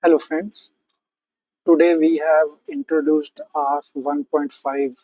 Hello friends, today we have introduced our 1.5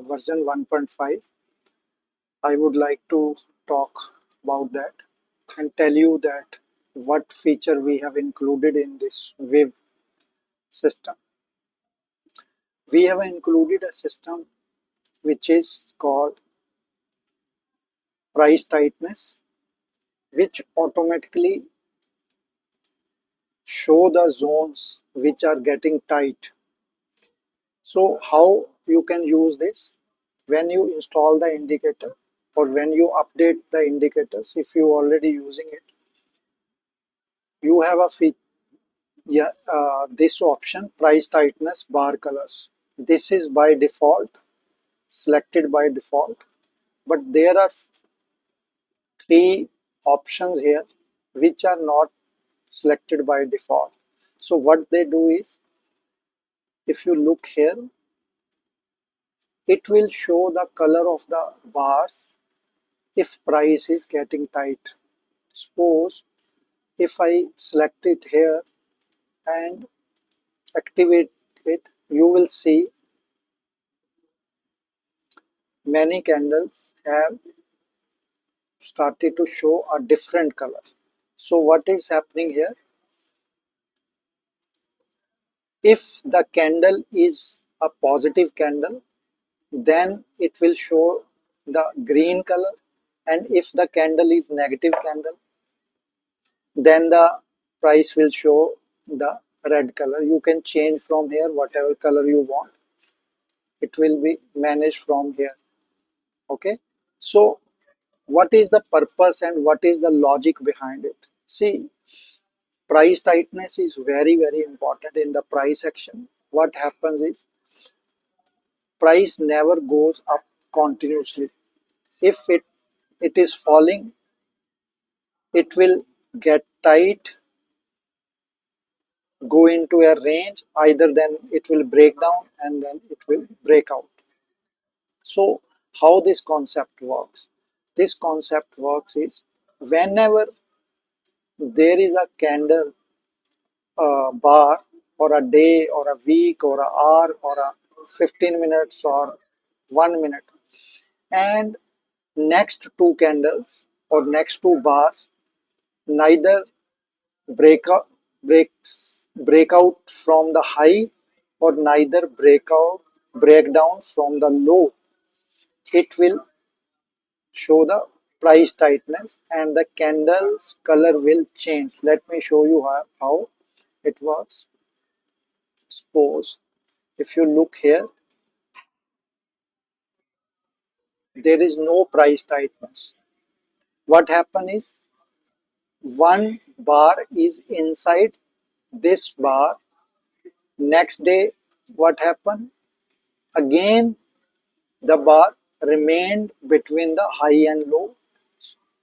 version 1.5. I would like to talk about that and tell you that what feature we have included in this VIV system. We have included a system which is called price tightness, which automatically show the zones which are getting tight. So how you can use this? When you install the indicator or when you update the indicators, if you already using it, you have a this option, price tightness bar colors. This is by default, selected by default, but there are three options here which are not selected by default. So what they do is, if you look here, it will show the color of the bars if price is getting tight. Suppose if I select it here and activate it, you will see many candles have started to show a different color. So what is happening here? If the candle is a positive candle, then it will show the green color, and if the candle is negative candle, then the price will show the red color. You can change from here whatever color you want. It will be managed from here. Okay, so what is the purpose and what is the logic behind it? See, price tightness is very important in the price action. What happens is, price never goes up continuously. If it is falling, it will get tight, go into a range, either then it will break down and then it will break out. So how this concept works? This concept works is, whenever there is a candle bar or a day or a week or a hour or a 15 minutes or 1 minute, and next two candles or next two bars neither break out from the high or neither break down from the low, it will show the price tightness and the candle's color will change. Let me show you how it works. Suppose if you look here, there is no price tightness. What happen is, one bar is inside this bar. Next day, what happened? Again, the bar remained between the high and low,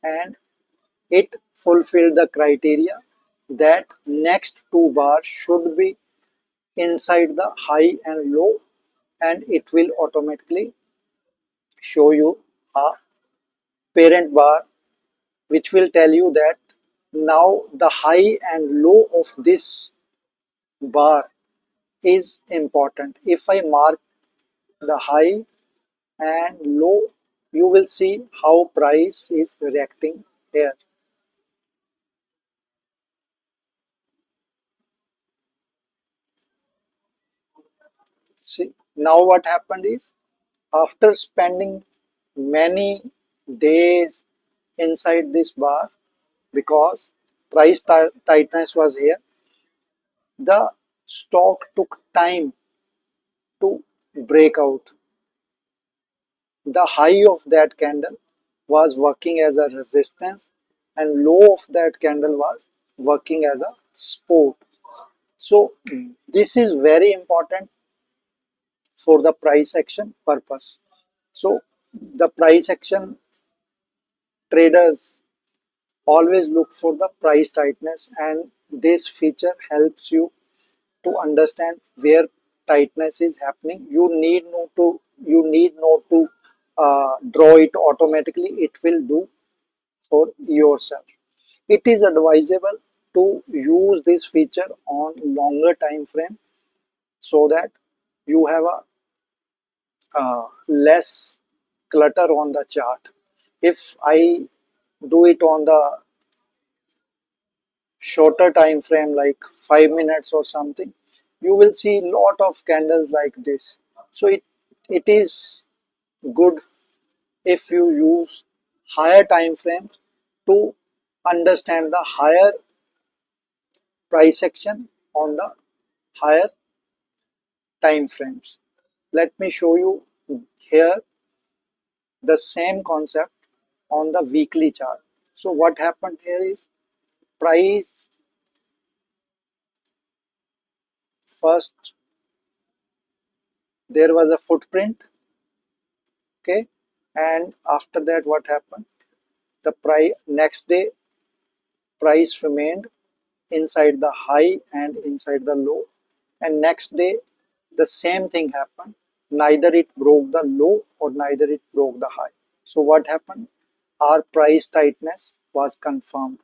and it fulfilled the criteria that next two bars should be inside the high and low, and it will automatically show you a parent bar which will tell you that now the high and low of this bar is important. If I mark the high and low, you will see how price is reacting here. See, now what happened is, after spending many days inside this bar, because tightness was here, the stock took time to break out. The high of that candle was working as a resistance and low of that candle was working as a support. So this is very important for the price action purpose. So the price action traders always look for the price tightness, and this feature helps you to understand where tightness is happening. You need not to draw it automatically. It will do for yourself. It is advisable to use this feature on longer time frame so that you have a less clutter on the chart. If I do it on the shorter time frame like 5 minutes or something, you will see lot of candles like this. So it is good if you use higher time frames to understand the higher price action on the higher time frames. Let me show you here the same concept on the weekly chart. So what happened here is price first there was a footprint, okay, and after that what happened, the price next day price remained inside the high and inside the low, and next day the same thing happened, neither it broke the low or neither it broke the high. So what happened, our price tightness was confirmed.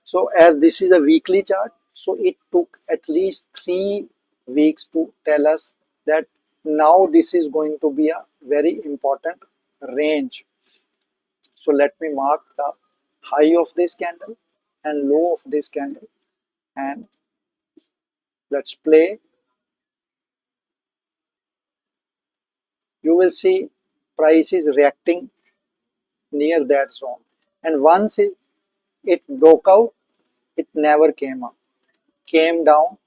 So as this is a weekly chart, so it took at least 3 weeks to tell us that now this is going to be a very important range. So let me mark the high of this candle and low of this candle, and let's play. You will see price is reacting near that zone, and once it broke out, it never came up, came down.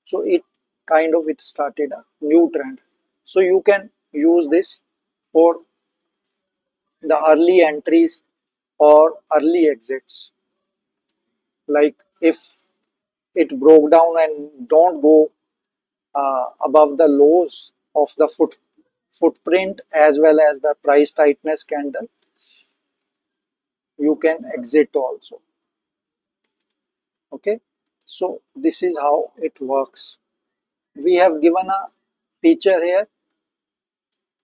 So it kind of it started a new trend. So you can use this for the early entries or early exits. Like if it broke down and don't go above the lows of the footprint as well as the price tightness candle, you can exit also. Okay, so this is how it works. We have given a feature here.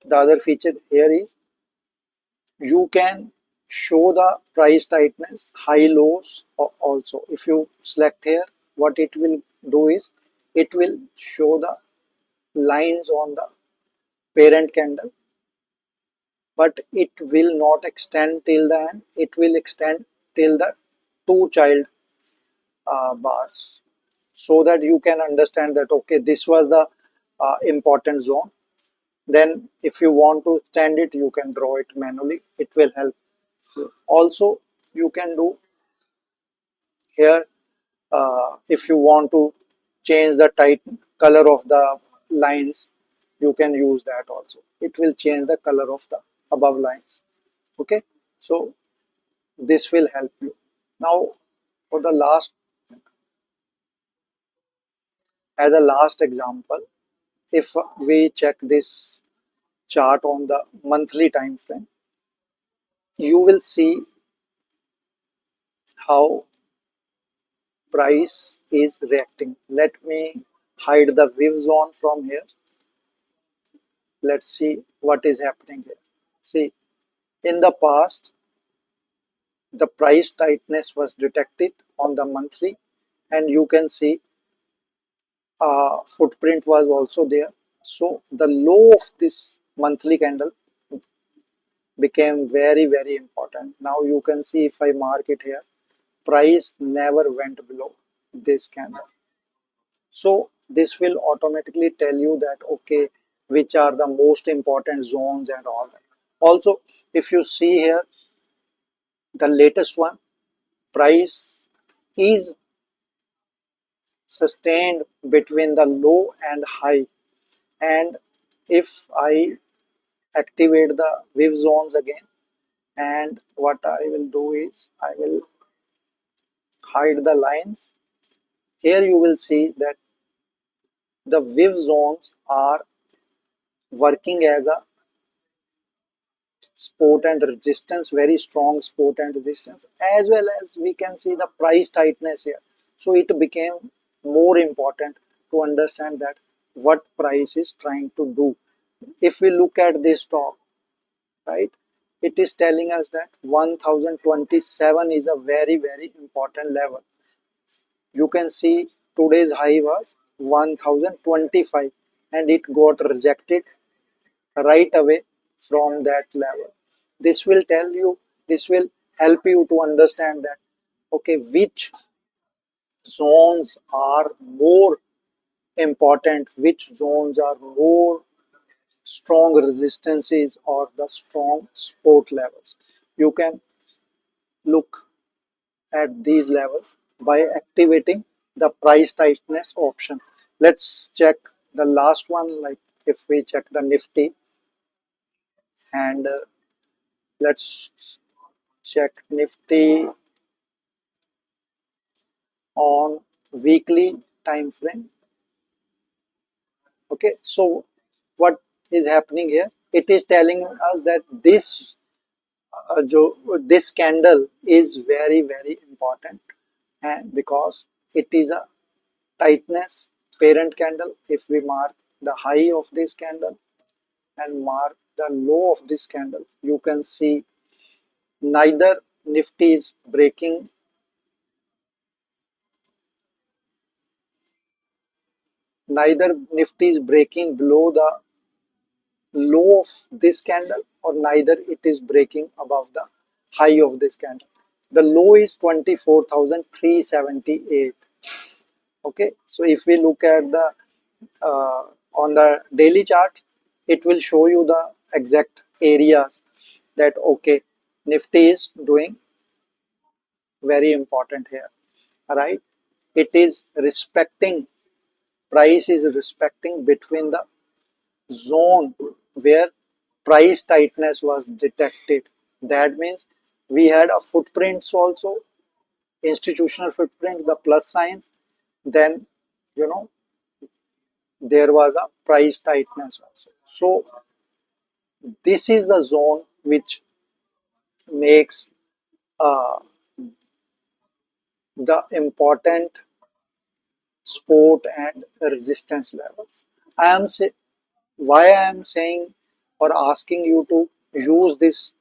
The other feature here is you can show the price tightness high lows also. If you select here, what it will do is it will show the lines on the parent candle, but it will not extend till the end. It will extend till the two child bars, so that you can understand that okay, this was the important zone. Then if you want to extend it, you can draw it manually, it will help you. Also you can do here, if you want to change the tight color of the lines, you can use that also. It will change the color of the above lines. Okay, so this will help you. Now for the last, as a last example, if we check this chart on the monthly time frame, you will see how price is reacting. Let me hide the VIV zone from here. Let's see what is happening here. See, in the past, the price tightness was detected on the monthly, and you can see footprint was also there. So the low of this monthly candle became very important. Now you can see if I mark it here, price never went below this candle. So this will automatically tell you that okay, which are the most important zones and all that. Also, if you see here, the latest one, price is sustained between the low and high. And if I activate the VIV zones again, and what I will do is I will hide the lines. Here you will see that the VIV zones are working as a support and resistance, very strong support and resistance, as well as we can see the price tightness here. So it became more important to understand that what price is trying to do. If we look at this stock, right, it is telling us that 1027 is a very, very important level. You can see today's high was 1025 and it got rejected right away from that level. This will tell you, this will help you to understand that, okay, which zones are more important, which zones are more strong resistances or the strong support levels. You can look at these levels by activating the price tightness option. Let's check the last one, like if we check the Nifty, and let's check Nifty on weekly time frame. Okay, so what is happening here? It is telling us that this candle is very, very important, and because it is a tightness parent candle. If we mark the high of this candle and mark the low of this candle, you can see neither Nifty is breaking, neither Nifty is breaking below the low of this candle, or neither it is breaking above the high of this candle. The low is 24,378. Okay, so if we look at the on the daily chart, it will show you the exact areas that, okay, Nifty is doing very important here, right? It is respecting, price is respecting between the zone where price tightness was detected. That means we had a footprints also, institutional footprint, the plus sign, then you know there was a price tightness also. So this is the zone which makes uh, the important support and resistance levels. I am say, why I am saying or asking you to use this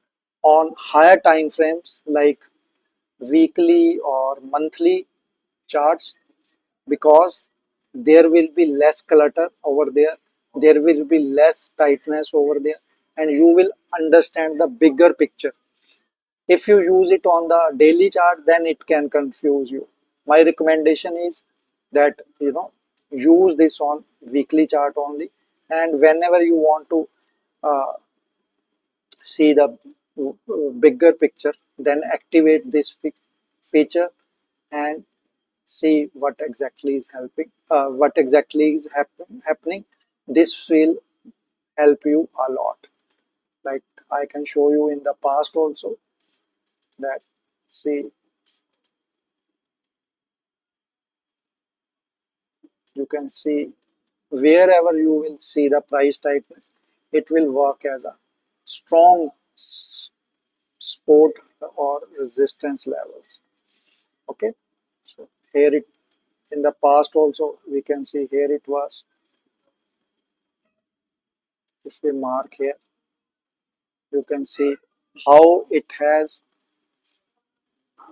on higher time frames like weekly or monthly charts, because there will be less clutter over there, there will be less tightness over there, and you will understand the bigger picture. If you use it on the daily chart, then it can confuse you. My recommendation is that use this on weekly chart only, and whenever you want to uh, see the bigger picture, then activate this feature and see what exactly is what exactly is happening. This will help you a lot. Like I can show you in the past also that, see, you can see wherever you will see the price tightness, it will work as a strong support or resistance levels. Okay, so here it, in the past also we can see here it was. If we mark here, you can see how it has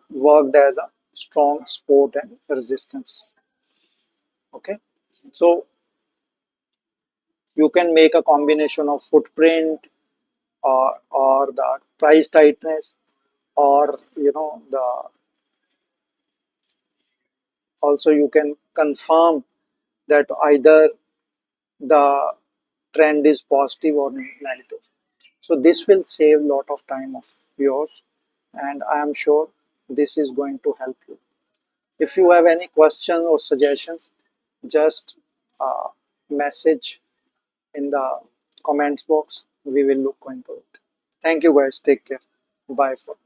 worked as a strong support and resistance. Okay, so you can make a combination of footprint or the price tightness, or the, also you can confirm that either the trend is positive or negative. So this will save lot of time of yours, and I am sure this is going to help you. If you have any questions or suggestions, just message in the comments box. We will look into it. Thank you guys. Take care. Bye for